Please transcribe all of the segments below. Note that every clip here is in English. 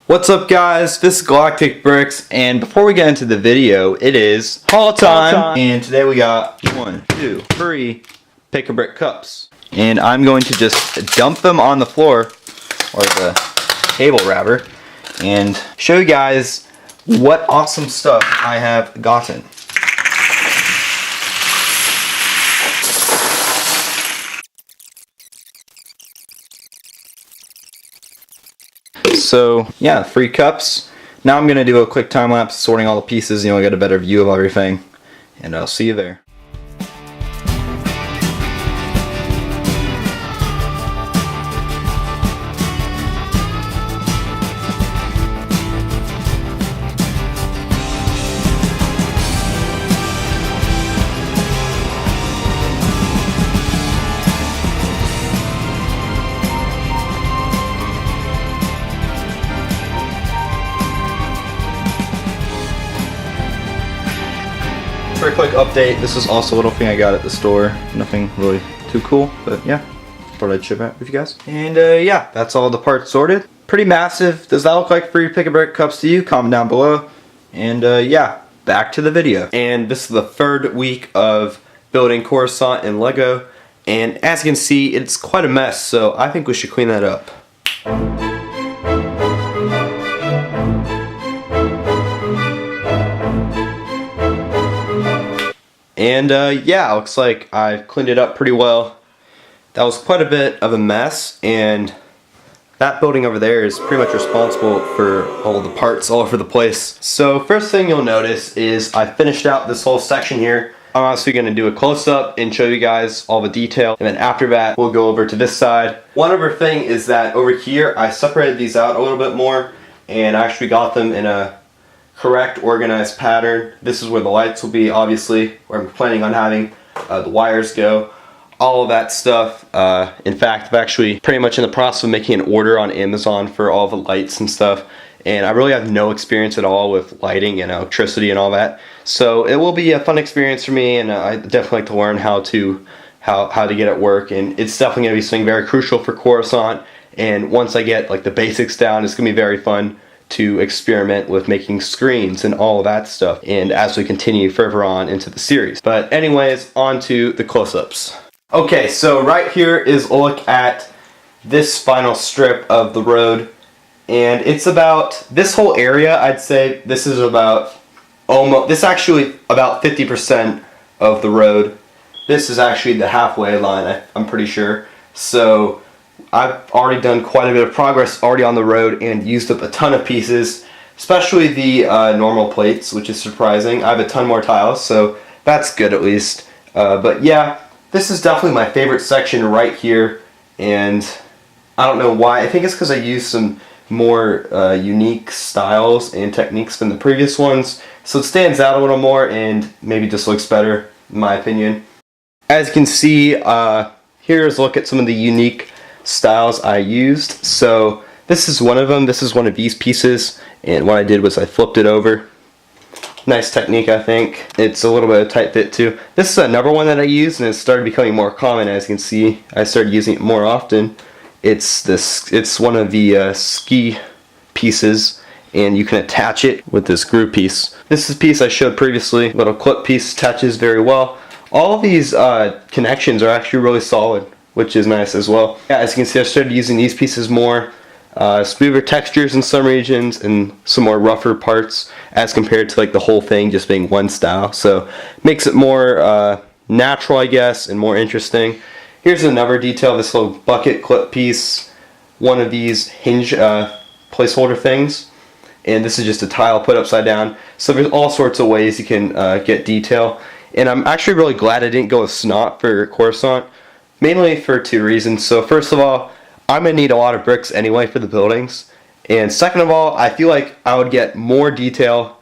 What's up guys, this is Galactic Bricks, and before we get into the video, it is haul time. And today we got 1, 2, 3 pick-a-brick cups. And I'm going to just dump them on the floor, or the table rather, and show you guys what awesome stuff I have gotten. So yeah, 3 cups. Now I'm gonna do a quick time lapse sorting all the pieces, get a better view of everything, and I'll see you there. For a quick update, this is also a little thing I got at the store. Nothing really too cool, but yeah, thought I'd share that with you guys. And yeah, that's all the parts sorted. Pretty massive. Does that look like 3 pick-a-brick cups to you? Comment down below. And yeah, back to the video. And this is the 3rd week of building Coruscant in Lego. And as you can see, it's quite a mess, so I think we should clean that up. And yeah, looks like I've cleaned it up pretty well. That was quite a bit of a mess, and that building over there is pretty much responsible for all the parts all over the place. So first thing you'll notice is I finished out this whole section here. I'm also going to do a close-up and show you guys all the detail, and then after that we'll go over to this side. One other thing is that over here I separated these out a little bit more, and I actually got them in a correct organized pattern. This is where the lights will be, obviously, where I'm planning on having the wires go, all of that stuff. In fact, I'm actually pretty much in the process of making an order on Amazon for all the lights and stuff, and I really have no experience at all with lighting and electricity and all that, so it will be a fun experience for me, and I definitely like to learn how to get it work, and it's definitely going to be something very crucial for Coruscant. And once I get like the basics down, it's going to be very fun to experiment with making screens and all of that stuff, and as we continue further on into the series. But anyways, on to the close-ups. Okay, so right here is a look at this final strip of the road, and it's about this whole area. I'd say this is about actually about 50% of the road. This is actually the halfway line, I'm pretty sure. So I've already done quite a bit of progress already on the road and used up a ton of pieces, especially the normal plates, which is surprising. I have a ton more tiles, so that's good at least. But yeah, this is definitely my favorite section right here, and I don't know why. I think it's because I used some more unique styles and techniques than the previous ones, so it stands out a little more and maybe just looks better, in my opinion. As you can see, here's a look at some of the unique styles I used. So this is one of them. This is one of these pieces, and what I did was I flipped it over. Nice technique, I think. It's a little bit of tight fit too. This is another one that I used, and it started becoming more common. As you can see, I started using it more often. It's one of the ski pieces, and you can attach it with this groove piece. This is a piece I showed previously. Little clip piece attaches very well. All of these connections are actually really solid, which is nice as well. Yeah, as you can see, I started using these pieces more. Smoother textures in some regions and some more rougher parts as compared to like the whole thing just being one style. So makes it more natural, I guess, and more interesting. Here's another detail, this little bucket clip piece, one of these hinge placeholder things. And this is just a tile put upside down. So there's all sorts of ways you can get detail. And I'm actually really glad I didn't go with snot for Coruscant. Mainly for 2 reasons. So first of all, I'm going to need a lot of bricks anyway for the buildings. And second of all, I feel like I would get more detail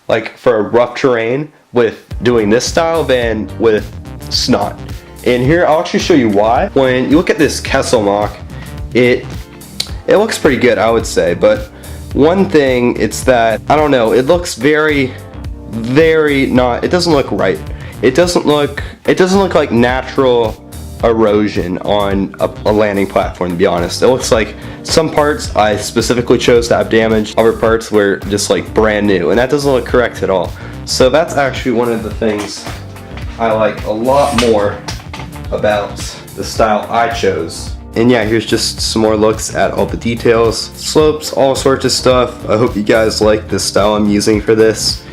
like for a rough terrain with doing this style than with snot. And here, I'll actually show you why. When you look at this Kessel mock, it looks pretty good, I would say. But one thing, it's that, I don't know, it looks very not, it doesn't look right. It doesn't look like natural erosion on a landing platform, to be honest. It looks like some parts I specifically chose to have damage, other parts were just like brand new, and that doesn't look correct at all. So that's actually one of the things I like a lot more about the style I chose. And yeah, here's just some more looks at all the details, slopes, all sorts of stuff. I hope you guys like the style I'm using for this.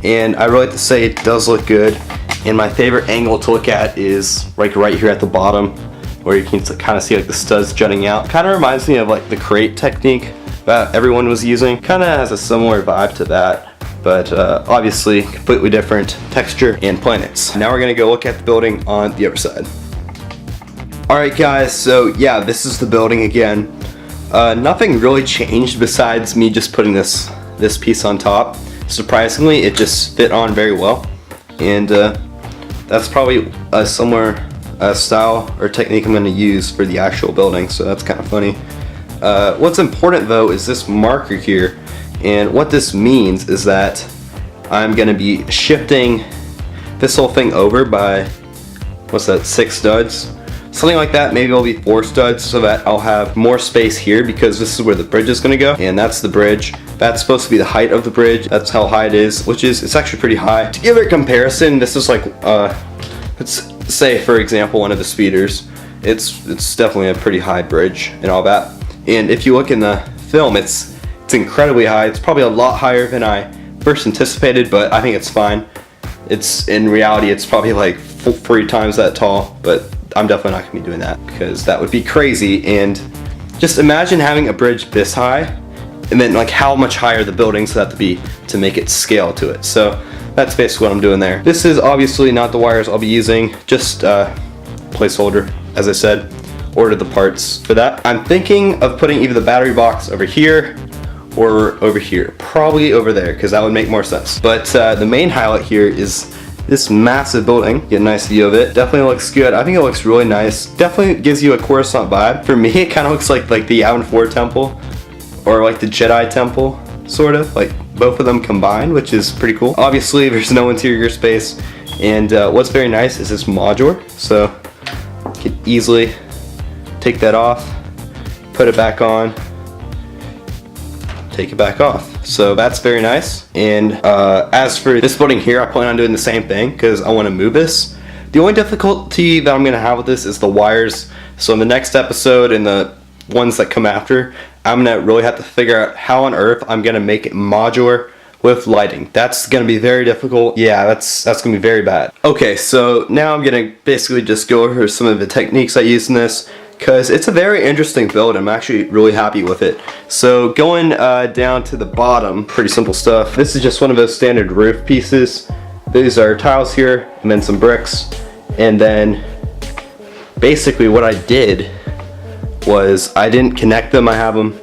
And I really like to say it does look good. And my favorite angle to look at is like right here at the bottom, where you can kind of see like the studs jutting out. Kind of reminds me of like the crate technique that everyone was using. Kind of has a similar vibe to that, but obviously completely different texture and planets. Now we're gonna go look at the building on the other side. Alright guys, so yeah, this is the building again. Nothing really changed besides me just putting this piece on top. Surprisingly, it just fit on very well, and that's probably a similar style or technique I'm going to use for the actual building, so that's kind of funny. What's important though is this marker here, and what this means is that I'm going to be shifting this whole thing over by, what's that, 6 studs? Something like that. Maybe it'll be 4 studs, so that I'll have more space here, because this is where the bridge is going to go, and that's the bridge. That's supposed to be the height of the bridge. That's how high it is, which is, it's actually pretty high. To give it a comparison, this is like, let's say for example one of the speeders. It's definitely a pretty high bridge and all that. And if you look in the film, it's incredibly high. It's probably a lot higher than I first anticipated, but I think it's fine. It's, in reality, it's probably like 3 times that tall, but I'm definitely not gonna be doing that, because that would be crazy. And just imagine having a bridge this high, and then like how much higher the buildings have to be to make it scale to it. So that's basically what I'm doing there. This is obviously not the wires I'll be using, just placeholder, as I said. Ordered the parts for that. I'm thinking of putting either the battery box over here or over here. Probably over there, because that would make more sense. But the main highlight here is this massive building. Get a nice view of it. Definitely looks good. I think it looks really nice. Definitely gives you a Coruscant vibe. For me, it kind of looks like the Yavin 4 temple, or like the Jedi temple, sort of. Like both of them combined, which is pretty cool. Obviously, there's no interior space. And what's very nice is this modular. So you can easily take that off, put it back on, take it back off. So that's very nice. And as for this building here, I plan on doing the same thing because I want to move this. The only difficulty that I'm going to have with this is the wires. So in the next episode and the ones that come after, I'm going to really have to figure out how on earth I'm going to make it modular with lighting. That's going to be very difficult. Yeah, that's going to be very bad. Okay, so now I'm going to basically just go over some of the techniques I use in this, because it's a very interesting build. I'm actually really happy with it. So going down to the bottom, pretty simple stuff. This is just one of those standard roof pieces. These are tiles here, and then some bricks. And then basically what I did was I didn't connect them. I have them.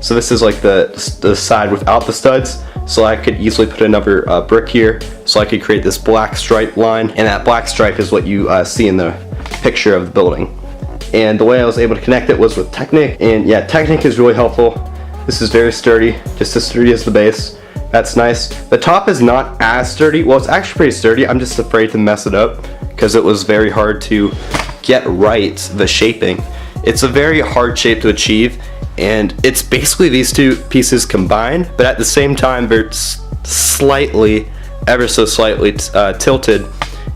So this is like the side without the studs. So I could easily put another brick here. So I could create this black stripe line. And that black stripe is what you see in the picture of the building. And the way I was able to connect it was with Technic. And yeah, Technic is really helpful. This is very sturdy, just as sturdy as the base. That's nice. The top is not as sturdy. Well, it's actually pretty sturdy. I'm just afraid to mess it up because it was very hard to get right the shaping. It's a very hard shape to achieve, and it's basically these two pieces combined, but at the same time they're slightly, ever so slightly tilted.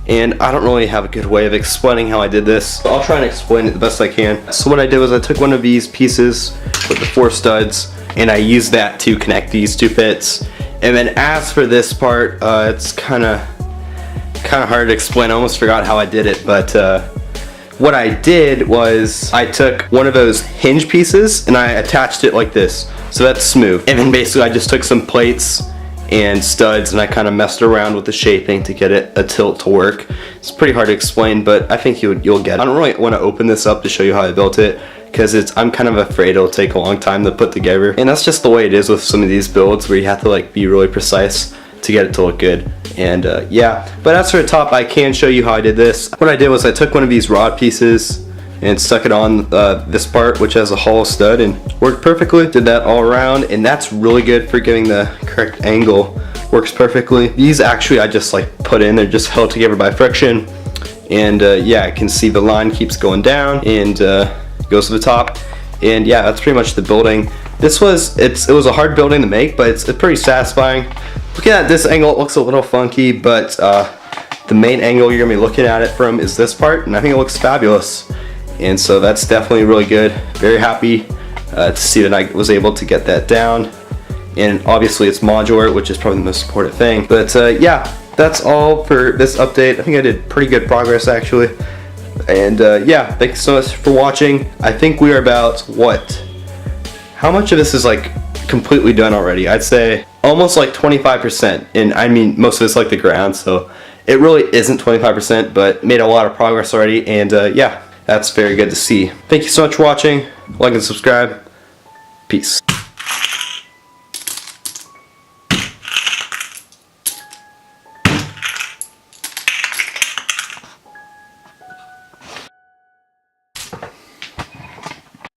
And I don't really have a good way of explaining how I did this. I'll try and explain it the best I can. So what I did was I took one of these pieces with the 4 studs, and I used that to connect these 2 bits. And then as for this part, it's kind of hard to explain. I almost forgot how I did it, but what I did was I took one of those hinge pieces and I attached it like this. So that's smooth. And then basically I just took some plates and studs and I kind of messed around with the shaping to get it a tilt to work. It's pretty hard to explain, but I think you'll get it. I don't really want to open this up to show you how I built it, because I'm kind of afraid it'll take a long time to put together. And that's just the way it is with some of these builds, where you have to like be really precise to get it to look good. And yeah, but as for the top, I can show you how I did this. What I did was I took one of these rod pieces and stuck it on this part, which has a hollow stud, and worked perfectly. Did that all around, and that's really good for giving the correct angle. Works perfectly. These actually I just like put in, they're just held together by friction. And yeah, I can see the line keeps going down and goes to the top. And yeah, that's pretty much the building. It was a hard building to make, but it's pretty satisfying. Looking at this angle, it looks a little funky, but the main angle you're gonna be looking at it from is this part, and I think it looks fabulous. And so that's definitely really good. Very happy to see that I was able to get that down. And obviously it's modular, which is probably the most important thing. But yeah, that's all for this update. I think I did pretty good progress actually. And yeah, thanks so much for watching. I think we are about, what? How much of this is like completely done already? I'd say almost like 25%. And I mean, most of it's like the ground, so it really isn't 25%, but made a lot of progress already. And yeah, that's very good to see. Thank you so much for watching. Like and subscribe. Peace.